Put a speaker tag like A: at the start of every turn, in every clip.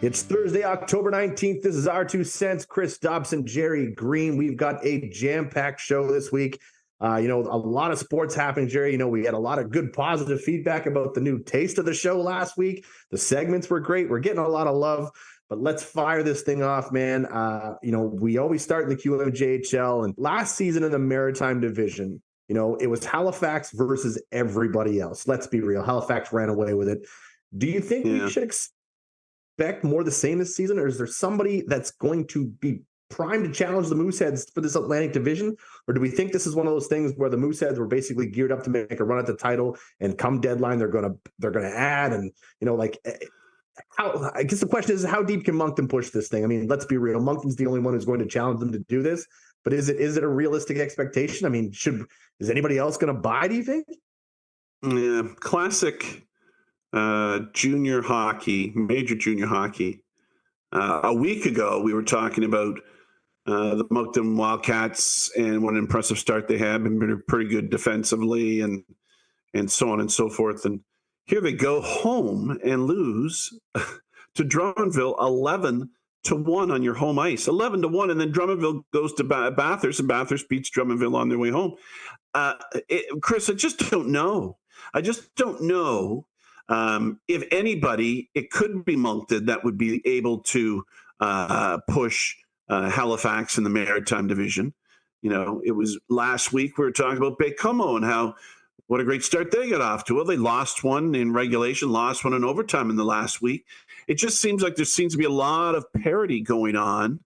A: It's Thursday, October 19th. This is our 2 cents. Chris Dobson, Gerry Green. We've got a jam-packed show this week. A lot of sports happening, Gerry. We had a lot of good positive feedback about the new taste of the show last week. The segments were great. We're getting a lot of love, but let's fire this thing off, man. We always start in the QMJHL, and last season in the Maritime Division, it was Halifax versus everybody else. Let's be real. Halifax ran away with it. Do you think we should expect more the same this season, or is there somebody that's going to be primed to challenge the Mooseheads for this Atlantic Division? Or do we think this is one of those things where the Mooseheads were basically geared up to make a run at the title, and come deadline they're gonna add, and I guess the question is, how deep can Moncton push this thing? I mean, let's be real. Moncton's the only one who's going to challenge them to do this, but is it a realistic expectation? I mean, is anybody else going to buy, do you think?
B: Yeah, classic junior hockey, major junior hockey. A week ago, we were talking about the Moncton Wildcats and what an impressive start they had, been pretty good defensively and so on and so forth. And here they go home and lose to Drummondville 11-1 on your home ice, 11-1, and then Drummondville goes to Bathurst, and Bathurst beats Drummondville on their way home. Chris, I just don't know. If anybody, it could be Moncton that would be able to push Halifax in the Maritime Division. It was last week we were talking about Baie-Comeau and what a great start they got off to. Well, they lost one in regulation, lost one in overtime in the last week. It just seems like there seems to be a lot of parity going on.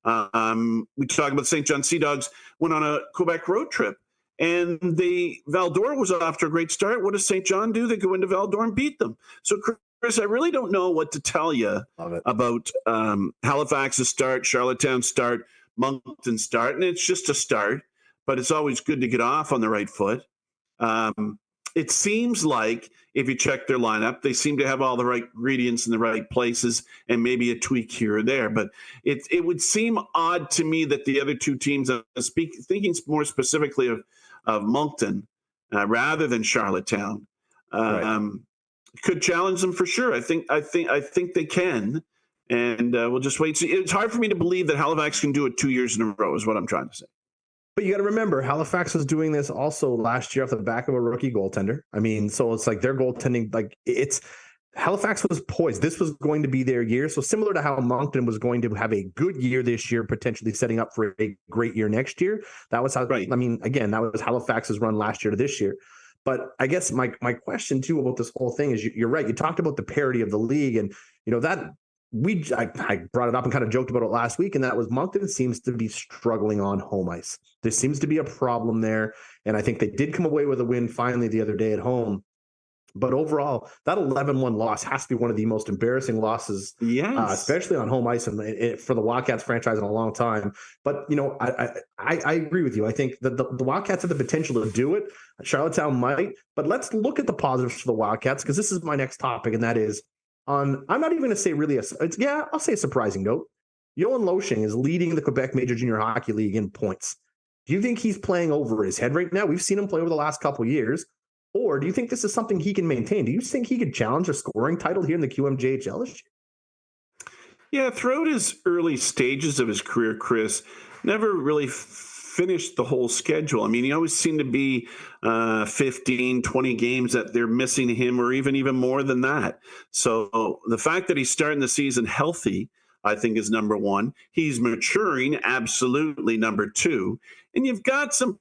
B: We talk about St. John Sea Dogs went on a Quebec road trip, and Val-d'Or was off to a great start. What does St. John do? They go into Val-d'Or and beat them. So, Chris, I really don't know what to tell you about Halifax's start, Charlottetown's start, Moncton's start. And it's just a start, but it's always good to get off on the right foot. It seems like if you check their lineup, they seem to have all the right ingredients in the right places and maybe a tweak here or there. But it would seem odd to me that the other two teams, thinking more specifically of Moncton rather than Charlottetown, could challenge them for sure. I think they can, and we'll just wait. It's hard for me to believe that Halifax can do it 2 years in a row, is what I'm trying to say.
A: But you got to remember, Halifax was doing this also last year off the back of a rookie goaltender. I mean, so it's like their goaltending, Halifax was poised. This was going to be their year. So similar to how Moncton was going to have a good year this year, potentially setting up for a great year next year. That was how, I mean, again, that was Halifax's run last year to this year. But I guess my question too about this whole thing is, you're right. You talked about the parity of the league, and I brought it up and kind of joked about it last week, and that was Moncton seems to be struggling on home ice. There seems to be a problem there, and I think they did come away with a win finally the other day at home. But overall, that 11-1 loss has to be one of the most embarrassing losses, especially on home ice and for the Wildcats franchise in a long time. But, I agree with you. I think that the Wildcats have the potential to do it. Charlottetown might. But let's look at the positives for the Wildcats, because this is my next topic, and that is I'm not even going to say really I'll say a surprising note. Johan Loshing is leading the Quebec Major Junior Hockey League in points. Do you think he's playing over his head right now? We've seen him play over the last couple of years. Or do you think this is something he can maintain? Do you think he could challenge a scoring title here in the QMJHL this year?
B: Yeah, throughout his early stages of his career, Chris never really finished the whole schedule. I mean, he always seemed to be 15, 20 games that they're missing him, or even more than that. So the fact that he's starting the season healthy, I think, is number one. He's maturing, absolutely, number two. And you've got some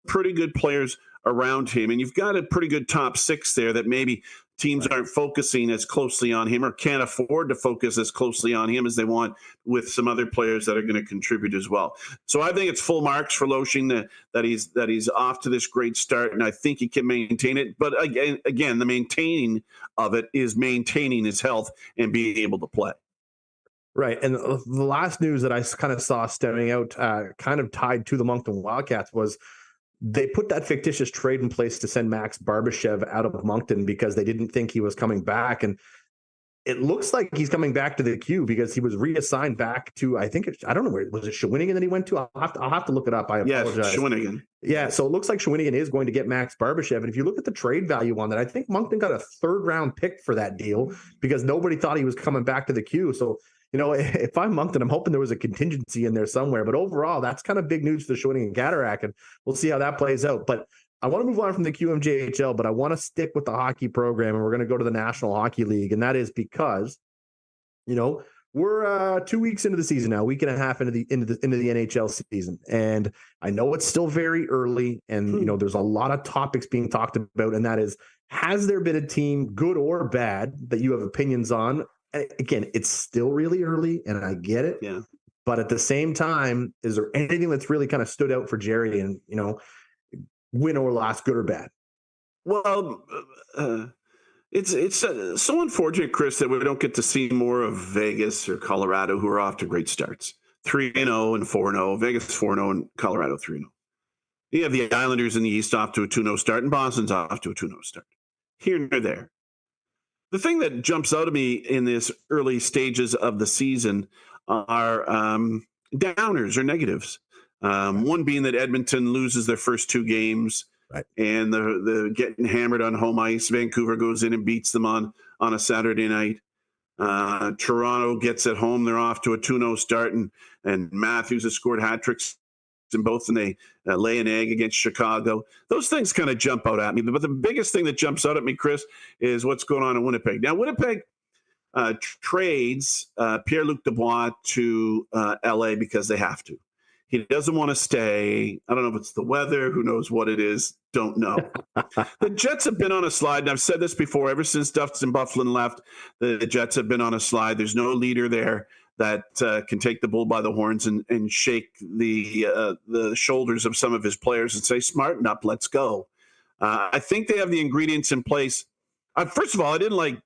B: pretty good players around him, and you've got a pretty good top six there that maybe teams aren't focusing as closely on him, or can't afford to focus as closely on him as they want, with some other players that are going to contribute as well. So I think it's full marks for Loshing that he's off to this great start, and I think he can maintain it. But again, the maintaining of it is maintaining his health and being able to play.
A: Right. And the last news that I kind of saw stemming out, kind of tied to the Moncton Wildcats, was they put that fictitious trade in place to send Max Barbashev out of Moncton because they didn't think he was coming back. And it looks like he's coming back to the queue because he was reassigned back to, I think I don't know where, was it Shawinigan that he went to? I'll have to look it up. I
B: Yeah,
A: apologize.
B: Shawinigan.
A: Yeah, so it looks like Shawinigan is going to get Max Barbashev. And if you look at the trade value on that, I think Moncton got a 3rd round pick for that deal because nobody thought he was coming back to the queue. So, if I'm Moncton, I'm hoping there was a contingency in there somewhere. But overall, that's kind of big news for the Shawinigan Cataract, and we'll see how that plays out. But I want to move on from the QMJHL, but I want to stick with the hockey program, and we're going to go to the National Hockey League. And that is because we're 2 weeks into the season now, week and a half into the NHL season, and I know it's still very early, and there's a lot of topics being talked about, and that is, has there been a team, good or bad, that you have opinions on? And again, it's still really early, and I get it.
B: Yeah.
A: But at the same time, is there anything that's really kind of stood out for Gerry, and win or loss, good or bad?
B: Well, it's so unfortunate, Chris, that we don't get to see more of Vegas or Colorado, who are off to great starts. 3-0 and 4-0. Vegas 4-0 and Colorado 3-0. You have the Islanders in the East off to a 2-0 start, and Boston's off to a 2-0 start. Here and there. The thing that jumps out at me in this early stages of the season are downers or negatives. One being that Edmonton loses their first 2 games.
A: Right.
B: And the getting hammered on home ice. Vancouver goes in and beats them on a Saturday night. Toronto gets at home. They're off to a 2-0 start, and Matthews has scored hat tricks in both, and they lay an egg against Chicago. Those things kind of jump out at me. But the biggest thing that jumps out at me, Chris, is what's going on in Winnipeg. Now, Winnipeg trades Pierre-Luc Dubois to LA because they have to. He doesn't want to stay. I don't know if it's the weather. Who knows what it is? Don't know. The Jets have been on a slide, and I've said this before. Ever since Dustin Byfuglien left, the Jets have been on a slide. There's no leader there that can take the bull by the horns and shake the shoulders of some of his players and say, "Smarten up, let's go." I think they have the ingredients in place. First of all, I didn't like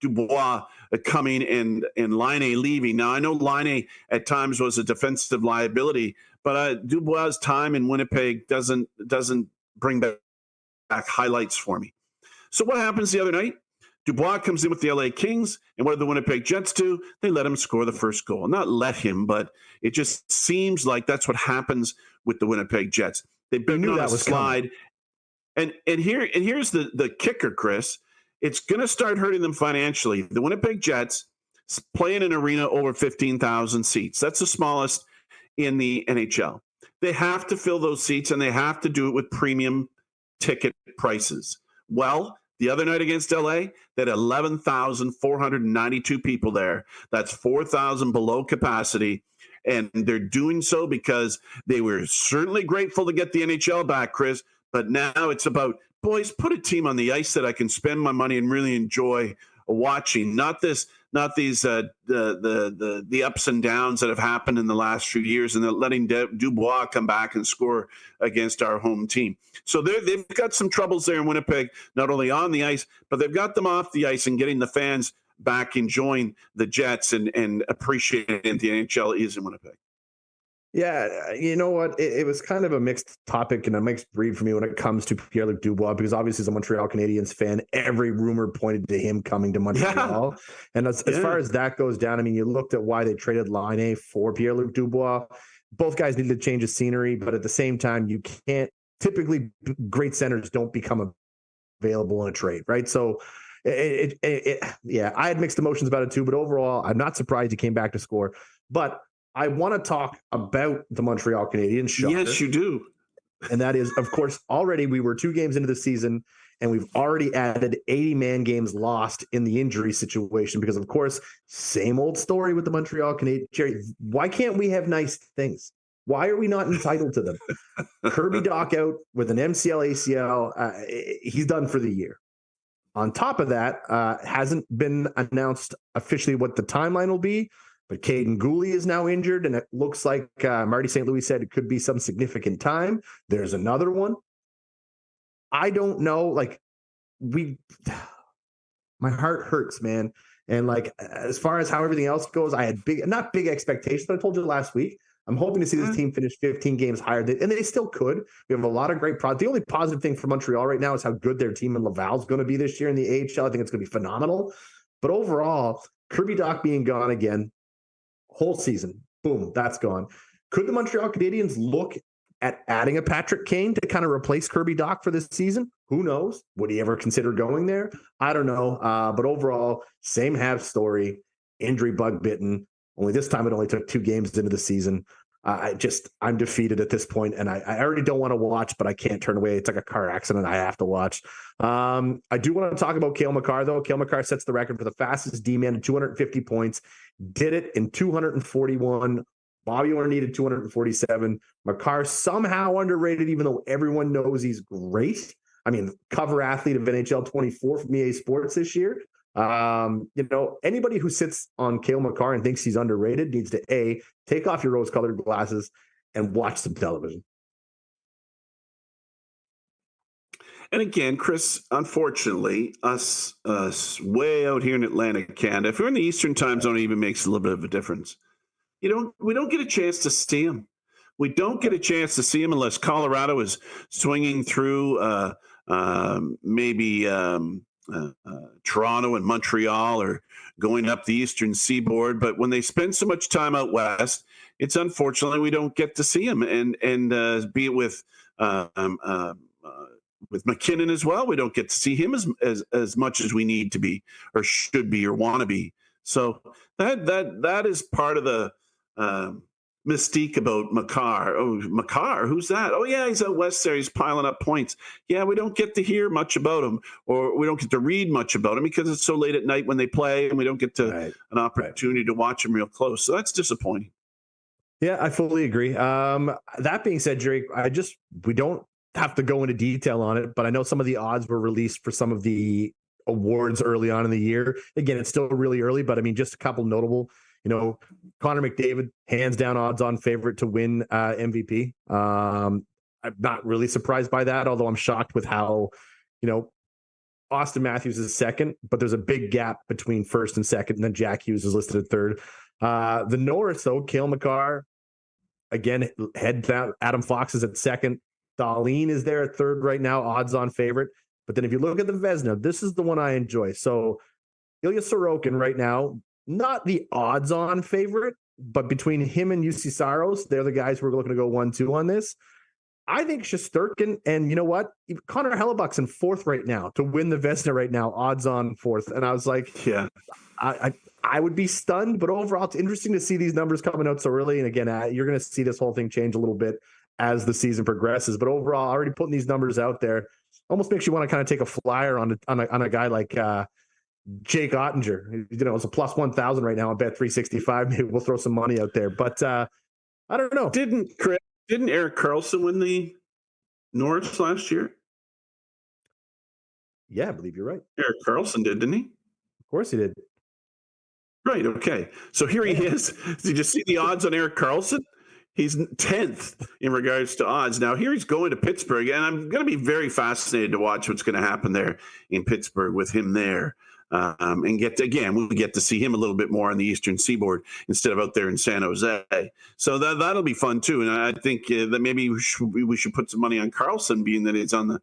B: Dubois coming and Laine leaving. Now, I know Laine at times was a defensive liability, but Dubois' time in Winnipeg doesn't bring back highlights for me. So what happens the other night? Dubois comes in with the LA Kings, and what do the Winnipeg Jets do? They let him score the first goal. Not let him, but it just seems like that's what happens with the Winnipeg Jets. They've been on a slide. And here's the kicker, Chris. It's going to start hurting them financially. The Winnipeg Jets play in an arena over 15,000 seats. That's the smallest in the NHL. They have to fill those seats, and they have to do it with premium ticket prices. Well, the other night against LA, they had 11,492 people there. That's 4,000 below capacity. And they're doing so because they were certainly grateful to get the NHL back, Chris. But now it's about, boys, put a team on the ice that I can spend my money and really enjoy watching. Not these the ups and downs that have happened in the last few years, and they're letting Dubois come back and score against our home team. So they've got some troubles there in Winnipeg, not only on the ice, but they've got them off the ice and getting the fans back enjoying the Jets and appreciating the NHL is in Winnipeg.
A: Yeah, you know what? It was kind of a mixed topic and a mixed breed for me when it comes to Pierre-Luc Dubois, because obviously as a Montreal Canadiens fan, every rumor pointed to him coming to Montreal. Yeah. And as far as that goes down, I mean, you looked at why they traded Laine for Pierre-Luc Dubois. Both guys needed to change of scenery, but at the same time, you can't typically great centers don't become available in a trade, right? So yeah, I had mixed emotions about it too, but overall, I'm not surprised he came back to score. But I want to talk about the Montreal Canadiens. Shocker.
B: Yes, you do.
A: And that is, of course, already we were 2 games into the season, and we've already added 80 man games lost in the injury situation because, of course, same old story with the Montreal Canadiens. Gerry, why can't we have nice things? Why are we not entitled to them? Kirby Dach out with an MCL, ACL. He's done for the year. On top of that, hasn't been announced officially what the timeline will be. But Caden Gooley is now injured, and it looks like Marty St. Louis said it could be some significant time. There's another one. I don't know. Like, my heart hurts, man. And like, as far as how everything else goes, I had not big expectations, but I told you last week, I'm hoping to see this team finish 15 games higher, and they still could. We have a lot of great The only positive thing for Montreal right now is how good their team in Laval is going to be this year in the AHL. I think it's going to be phenomenal. But overall, Kirby Dach being gone again, whole season, boom, that's gone. Could the Montreal Canadiens look at adding a Patrick Kane to kind of replace Kirby Dach for this season? Who knows? Would he ever consider going there? I don't know. But overall, same half story, injury bug bitten. Only this time it only took 2 games into the season. I'm defeated at this point, and I already don't want to watch, but I can't turn away. It's like a car accident. I have to watch. I do want to talk about Cale Makar, though. Cale Makar sets the record for the fastest D-man to 250 points. Did it in 241. Bobby Orr needed 247. Makar somehow underrated, even though everyone knows he's great. I mean, cover athlete of NHL 24 from EA Sports this year. Anybody who sits on Cale Makar and thinks he's underrated needs to take off your rose-colored glasses and watch some television.
B: And again, Chris, unfortunately, us way out here in Atlantic Canada, if you're in the Eastern time zone, it even makes a little bit of a difference. We don't get a chance to see him. We don't get a chance to see him unless Colorado is swinging through maybe Toronto and Montreal, or going up the Eastern Seaboard. But when they spend so much time out west, it's unfortunately we don't get to see him. And be it with McKinnon as well, we don't get to see him as much as we need to be, or should be, or want to be. So that is part of the mystique about Makar. Oh, Makar, who's that? Oh, yeah, he's out west there. He's piling up points. Yeah, we don't get to hear much about him, or we don't get to read much about him because it's so late at night when they play, and we don't get to an opportunity to watch him real close. So that's disappointing.
A: Yeah, I fully agree. That being said, Gerry, we don't have to go into detail on it, but I know some of the odds were released for some of the awards early on in the year. Again, it's still really early, but I mean, just a couple notable. Connor McDavid, hands down odds-on favorite to win MVP. I'm not really surprised by that, although I'm shocked with how, Austin Matthews is second, but there's a big gap between first and second, and then Jack Hughes is listed at third. The North, though, Cale Makar, again, head down. Adam Fox is at second. Dahlin is there at third right now, odds-on favorite. But then if you look at the Vezina, this is the one I enjoy. So Ilya Sorokin right now, not the odds-on favorite, but between him and UC Saros, they're the guys who are looking to go 1-2 on this. I think Shesterkin, and you know what? Connor Hellebuck's in fourth right now to win the Vezina right now, odds-on fourth. And I was like, yeah, I would be stunned, but overall, it's interesting to see these numbers coming out so early. And again, you're going to see this whole thing change a little bit as the season progresses. But overall, already putting these numbers out there almost makes you want to kind of take a flyer on a guy like Jake Ottinger. It's a plus 1,000 right now on Bet365. Maybe we'll throw some money out there, but I don't know.
B: Didn't Erik Karlsson win the Norris last year?
A: Yeah, I believe you're right.
B: Erik Karlsson did, didn't he?
A: Of course he did.
B: Right. Okay. So here he is. Did you see the odds on Erik Karlsson? He's 10th in regards to odds. Now, here he's going to Pittsburgh, and I'm going to be very fascinated to watch what's going to happen there in Pittsburgh with him there. And we get to see him a little bit more on the Eastern Seaboard instead of out there in San Jose. So that'll be fun, too. And I think that maybe we should put some money on Karlsson, being that it's on the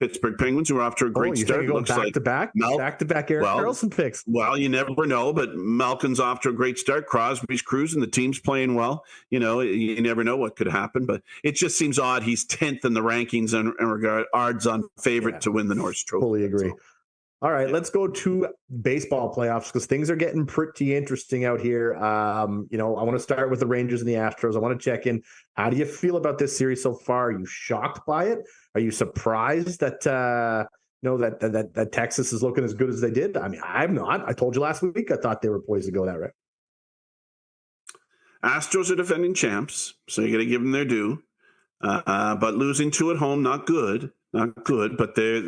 B: Pittsburgh Penguins, who are off to a great start.
A: Looks back to back Erik Karlsson picks.
B: Well, you never know, but Malkin's off to a great start. Crosby's cruising. The team's playing well. You never know what could happen, but it just seems odd. He's 10th in the rankings in regard odds-on favorite to win the Norris Trophy.
A: Fully agree. All right, let's go to baseball playoffs because things are getting pretty interesting out here. I want to start with the Rangers and the Astros. I want to check in. How do you feel about this series so far? Are you shocked by it? Are you surprised that that Texas is looking as good as they did? I mean, I'm not. I told you last week I thought they were poised to go that way.
B: Astros are defending champs, so you got to give them their due. But losing 2 at home, not good. But they're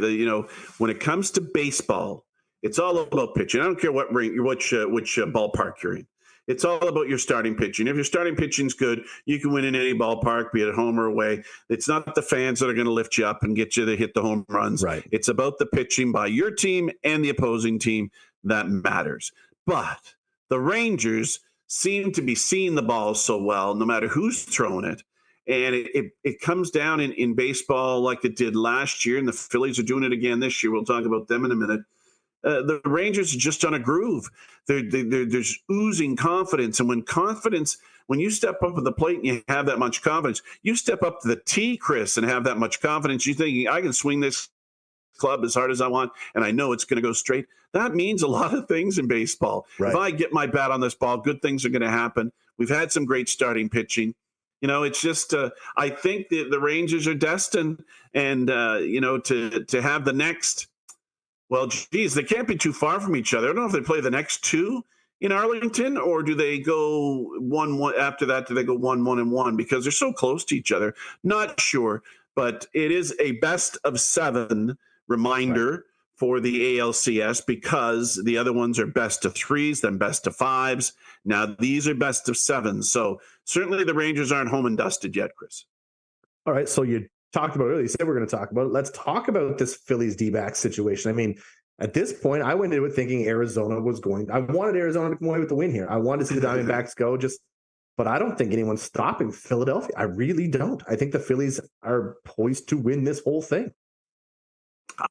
B: when it comes to baseball, it's all about pitching. I don't care which ballpark you're in. It's all about your starting pitching. If your starting pitching's good, you can win in any ballpark, be it home or away. It's not the fans that are going to lift you up and get you to hit the home runs.
A: Right.
B: It's about the pitching by your team and the opposing team that matters. But the Rangers seem to be seeing the ball so well, no matter who's throwing it. And it comes down in baseball like it did last year, and the Phillies are doing it again this year. We'll talk about them in a minute. The Rangers are just on a groove. There's oozing confidence. And when you step up to the plate and you have that much confidence, you step up to the tee, Chris, and have that much confidence, you're thinking, I can swing this club as hard as I want, and I know it's going to go straight. That means a lot of things in baseball.
A: Right.
B: If I get my bat on this ball, good things are going to happen. We've had some great starting pitching. It's just I think the Rangers are destined, and to have the next. Well, geez, they can't be too far from each other. I don't know if they play the next two in Arlington, or do they go 1-1 after that? Do they go 1-1-1 because they're so close to each other? Not sure, but it is a best of 7 reminder for the ALCS, because the other ones are best of 3s, then best of 5s. Now these are best of 7s. So certainly the Rangers aren't home and dusted yet, Chris.
A: All right. So you talked about it earlier. You said we're going to talk about it. Let's talk about this Phillies D-back situation. I mean, at this point, I went into it thinking Arizona was going. I wanted Arizona to come away with the win here. I wanted to see the Diamondbacks go, but I don't think anyone's stopping Philadelphia. I really don't. I think the Phillies are poised to win this whole thing.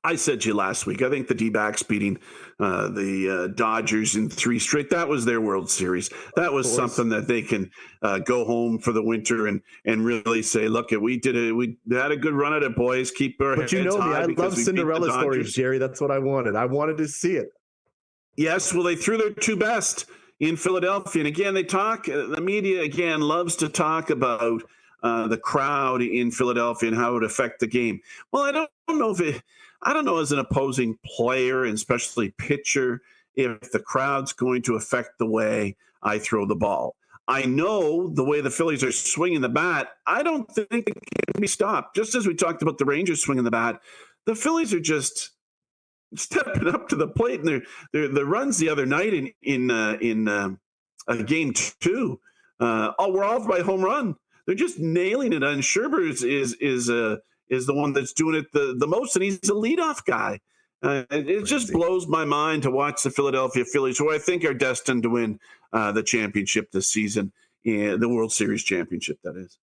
B: I said to you last week, I think the D-backs beating the Dodgers in 3 straight, that was their World Series. That was something that they can go home for the winter and really say, look, we had a good run at it, boys. Keep our heads high. But you know me, I love
A: Cinderella stories, Gerry. That's what I wanted. I wanted to see it.
B: Yes, well, they threw their 2 best in Philadelphia. And again, the media, again, loves to talk about the crowd in Philadelphia and how it would affect the game. Well, I don't know as an opposing player, and especially pitcher, if the crowd's going to affect the way I throw the ball. I know the way the Phillies are swinging the bat, I don't think it can be stopped. Just as we talked about the Rangers swinging the bat, the Phillies are just stepping up to the plate. And the runs the other night in game 2 were all by home run. They're just nailing it. And Scherber is the one that's doing it the most, and he's a leadoff guy. It just blows my mind to watch the Philadelphia Phillies, who I think are destined to win the championship this season, the World Series championship, that is.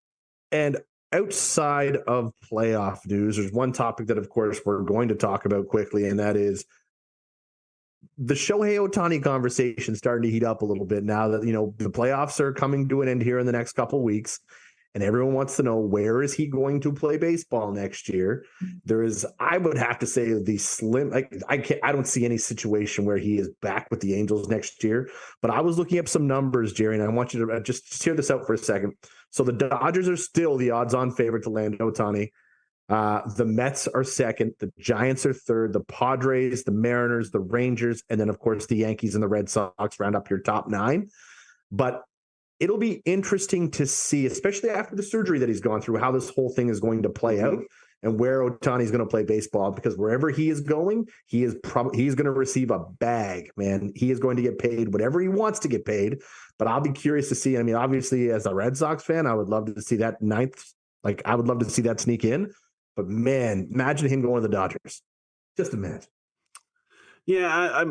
A: And outside of playoff news, there's one topic that, of course, we're going to talk about quickly, and that is the Shohei Ohtani conversation starting to heat up a little bit now that, the playoffs are coming to an end here in the next couple of weeks. And everyone wants to know, where is he going to play baseball next year? There is, I would have to say, the slim. I don't see any situation where he is back with the Angels next year. But I was looking up some numbers, Gerry, and I want you to just hear this out for a second. So the Dodgers are still the odds-on favorite to land Ohtani. The Mets are second. The Giants are third. The Padres, the Mariners, the Rangers, and then, of course, the Yankees and the Red Sox round up your top 9. But it'll be interesting to see, especially after the surgery that he's gone through, how this whole thing is going to play out and where Ohtani's going to play baseball, because wherever he is going, he's going to receive a bag, man. He is going to get paid whatever he wants to get paid, but I'll be curious to see. I mean, obviously, as a Red Sox fan, I would love to see that 9th. I would love to see that sneak in, but man, imagine him going to the Dodgers. Just imagine.
B: Yeah,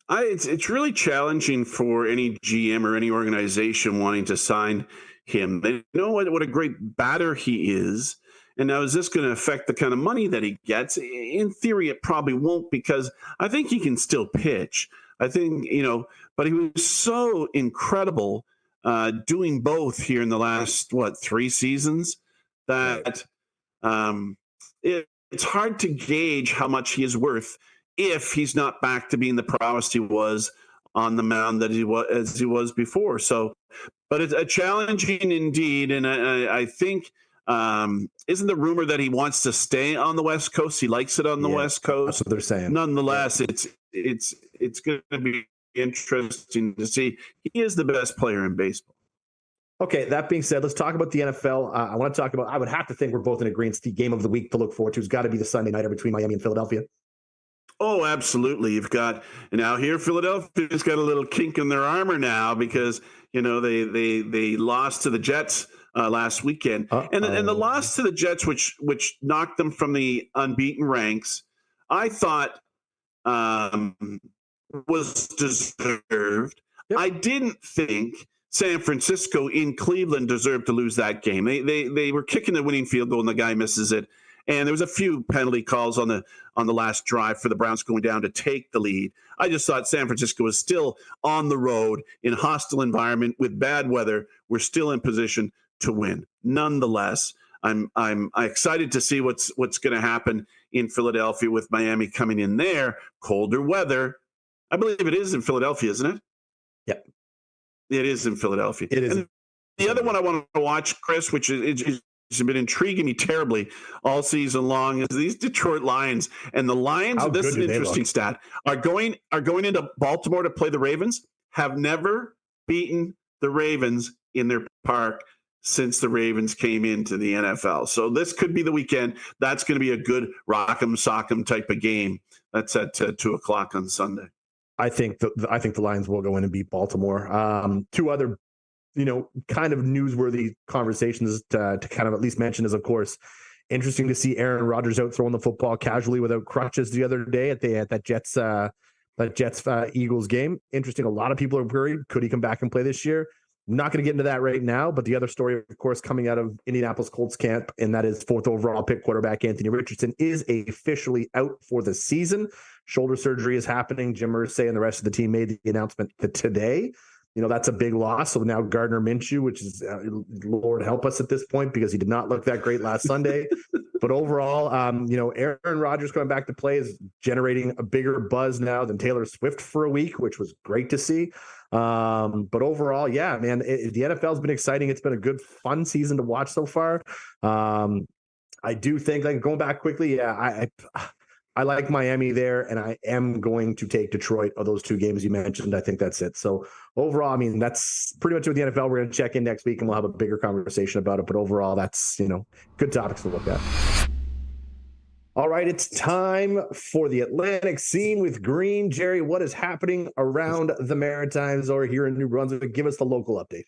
B: it's really challenging for any GM or any organization wanting to sign him. They know what a great batter he is. And now, is this going to affect the kind of money that he gets? In theory, it probably won't, because I think he can still pitch. I think, but he was so incredible doing both here in the last, 3 seasons, that it's hard to gauge how much he is worth if he's not back to being the prowess he was on the mound that he was before. So, but it's a challenging indeed. And I think, isn't the rumor that he wants to stay on the West Coast? He likes it on the West Coast.
A: That's what they're saying.
B: Nonetheless, it's going to be interesting to see. He is the best player in baseball.
A: Okay, that being said, let's talk about the NFL. I want to talk about, I would have to think we're both in agreement, the game of the week to look forward to has got to be the Sunday nighter between Miami and Philadelphia.
B: Oh, absolutely. You've got now here, Philadelphia's got a little kink in their armor now, because they lost to the Jets last weekend, and the loss to the Jets, which knocked them from the unbeaten ranks, I thought was deserved.
A: Yep.
B: I didn't think San Francisco in Cleveland deserved to lose that game. They were kicking the winning field goal and the guy misses it. And there was a few penalty calls on the last drive for the Browns going down to take the lead. I just thought San Francisco was still on the road in a hostile environment with bad weather. We're still in position to win. Nonetheless, I'm excited to see what's going to happen in Philadelphia with Miami coming in there. Colder weather. I believe it is in Philadelphia, isn't it?
A: Yep.
B: It is in Philadelphia.
A: It is.
B: And the other one I want to watch, Chris, which is been intriguing me terribly all season long, is these Detroit Lions. And the Lions, this is an interesting stat, are going into Baltimore to play the Ravens, have never beaten the Ravens in their park since the Ravens came into the NFL. So this could be the weekend. That's going to be a good rock'em sock'em type of game. That's at 2:00 on Sunday.
A: I think the Lions will go in and beat Baltimore. Two other kind of newsworthy conversations to kind of at least mention is, of course, interesting to see Aaron Rodgers out throwing the football casually without crutches the other day at that Jets Eagles game. Interesting. A lot of people are worried. Could he come back and play this year? I'm not going to get into that right now, but the other story, of course, coming out of Indianapolis Colts camp, and that is 4th overall pick quarterback Anthony Richardson is officially out for the season. Shoulder surgery is happening. Jim Irsay and the rest of the team made the announcement today. That's a big loss. So now Gardner Minshew, which is, Lord help us at this point, because he did not look that great last Sunday. But overall, Aaron Rodgers coming back to play is generating a bigger buzz now than Taylor Swift for a week, which was great to see. But overall, yeah, man, the NFL's been exciting. It's been a good, fun season to watch so far. I do think, like, going back quickly, yeah, I like Miami there, and I am going to take Detroit of those two games you mentioned. I think that's it. So overall, I mean, that's pretty much with the NFL. We're going to check in next week, and we'll have a bigger conversation about it. But overall, that's, good topics to look at. All right, it's time for the Atlantic scene with Green. Gerry, what is happening around the Maritimes or here in New Brunswick? Give us the local update.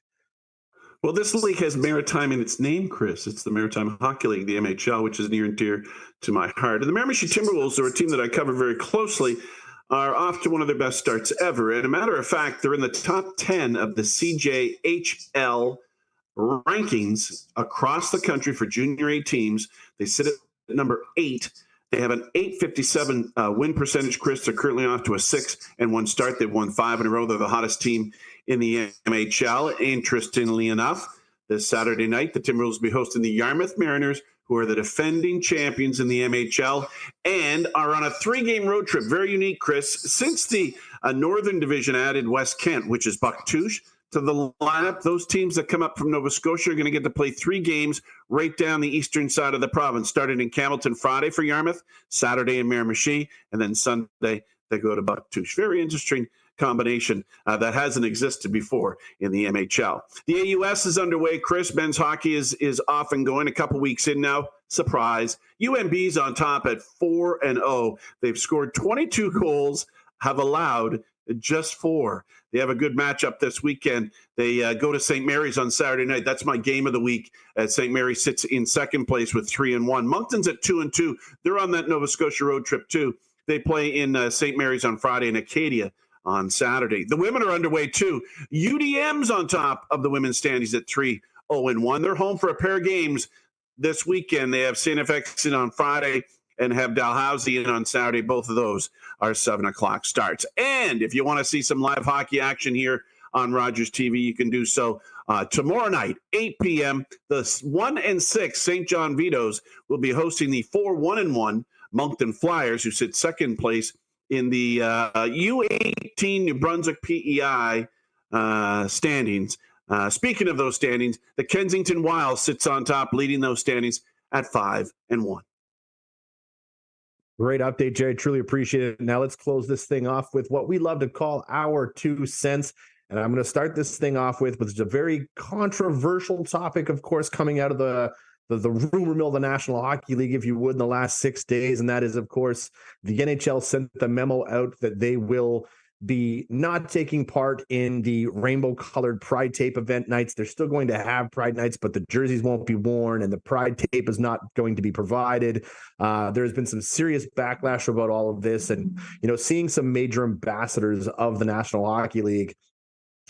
B: Well, this league has Maritime in its name, Chris. It's the Maritime Hockey League, the MHL, which is near and dear to my heart. And the Miramichi Timberwolves are a team that I cover very closely, are off to one of their best starts ever. And a matter of fact, they're in the top 10 of the CJHL rankings across the country for junior A teams. They sit at number 8. They have an .857 win percentage, Chris. They're currently off to a 6-1 start. They've won 5 in a row. They're the hottest team in the MHL. Interestingly enough, this Saturday night, the Timberwolves will be hosting the Yarmouth Mariners, who are the defending champions in the MHL and are on a 3-game road trip. Very unique, Chris. Since the Northern Division added West Kent, which is Bucktouche, to the lineup, those teams that come up from Nova Scotia are going to get to play 3 games right down the eastern side of the province, starting in Campbellton Friday for Yarmouth, Saturday in Miramichi, and then Sunday they go to Bucktouche. Very interesting combination that hasn't existed before in the MHL. The AUS is underway, Chris. Men's hockey is off and going, a couple weeks in now. Surprise. UNB's on top at 4-0. They've scored 22 goals, have allowed just 4. They have a good matchup this weekend. They go to St. Mary's on Saturday night. That's my game of the week, as St. Mary sits in second place with 3-1. Moncton's at 2-2. They're on that Nova Scotia road trip too. They play in St. Mary's on Friday and Acadia on Saturday. The women are underway too. UDM's on top of the women's standings at 3-0-1. They're home for a pair of games this weekend. They have St. FX in on Friday and have Dalhousie in on Saturday. Both of those are 7:00 starts. And if you want to see some live hockey action here on Rogers TV, you can do so tomorrow night, 8 p.m. The 1-6 St. John Vitoes will be hosting the 4-1-1 Moncton Flyers, who sit second place in the U18 New Brunswick PEI standings. Speaking of those standings, the Kensington Wild sits on top, leading those standings at 5-1.
A: Great update, Gerry. Truly appreciate it. Now let's close this thing off with what we love to call our 2 cents. And I'm going to start this thing off with a very controversial topic, of course, coming out of the rumor mill of the National Hockey League, if you would, in the last 6 days. And that is, of course, the NHL sent the memo out that they will be not taking part in the rainbow-colored Pride Tape event nights. They're still going to have Pride nights, but the jerseys won't be worn, and the Pride Tape is not going to be provided. There's been some serious backlash about all of this, and seeing some major ambassadors of the National Hockey League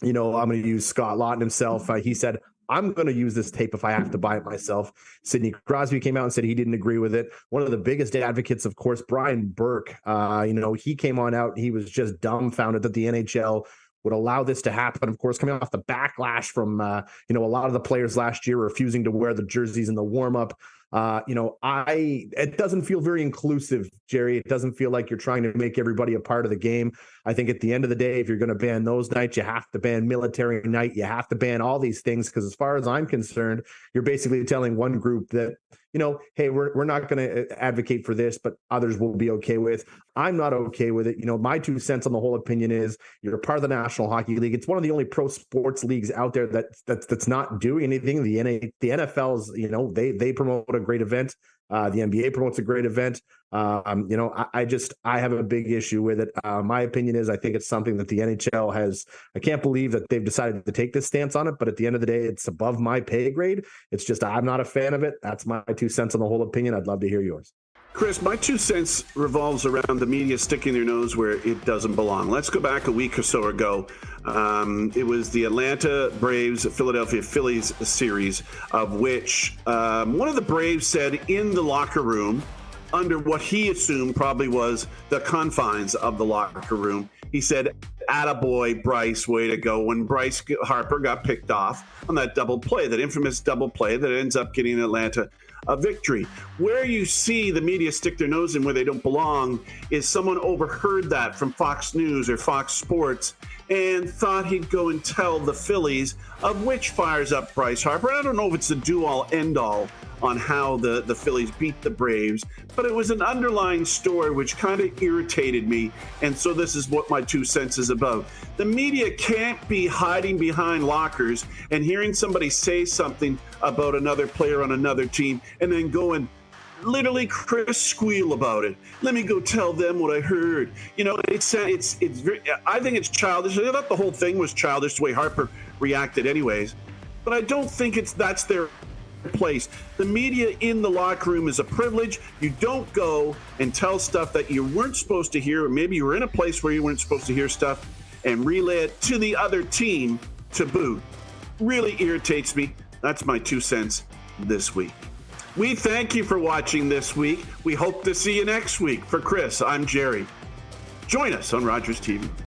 A: I'm going to use Scott Lawton himself. He said, I'm going to use this tape if I have to buy it myself. Sidney Crosby came out and said he didn't agree with it. One of the biggest advocates, of course, Brian Burke, he came on out. He was just dumbfounded that the NHL would allow this to happen. Of course, coming off the backlash from, a lot of the players last year refusing to wear the jerseys in the warm-up. It doesn't feel very inclusive, Gerry. It doesn't feel like you're trying to make everybody a part of the game. I think at the end of the day, if you're going to ban those nights, you have to ban military night. You have to ban all these things, because as far as I'm concerned, you're basically telling one group that, hey, we're not going to advocate for this, but others will be okay with. I'm not okay with it. My 2 cents on the whole opinion is you're a part of the National Hockey League. It's one of the only pro sports leagues out there that's not doing anything. The NFL's, they promote a great event. The NBA promotes a great event. I have a big issue with it. My opinion is I think it's something that the NHL has. I can't believe that they've decided to take this stance on it, but at the end of the day, it's above my pay grade. It's just I'm not a fan of it. That's my 2 cents on the whole opinion. I'd love to hear yours.
B: Chris, my 2 cents revolves around the media sticking their nose where it doesn't belong. Let's go back a week or so ago. It was the Atlanta Braves, Philadelphia Phillies series, of which one of the Braves said in the locker room, under what he assumed probably was the confines of the locker room, he said, "Attaboy, Bryce, way to go," when Bryce Harper got picked off on that double play, that infamous double play that ends up getting Atlanta a victory. Where you see the media stick their nose in where they don't belong is someone overheard that from Fox News or Fox Sports and thought he'd go and tell the Phillies, of which fires up Bryce Harper. I don't know if it's the do-all, end-all on how the Phillies beat the Braves, but it was an underlying story which kind of irritated me, and so this is what my 2 cents is about. The media can't be hiding behind lockers and hearing somebody say something about another player on another team and then go and literally Chris squeal about it. Let me go tell them what I heard. It's very, I think it's childish. I thought the whole thing was childish the way Harper reacted anyways, but I don't think that's their place. The media in the locker room is a privilege. You don't go and tell stuff that you weren't supposed to hear, or maybe you were in a place where you weren't supposed to hear stuff and relay it to the other team to boot. Really irritates me. That's my 2 cents this week. We thank you for watching this week. We hope to see you next week. For Chris, I'm Gerry. Join us on Rogers TV.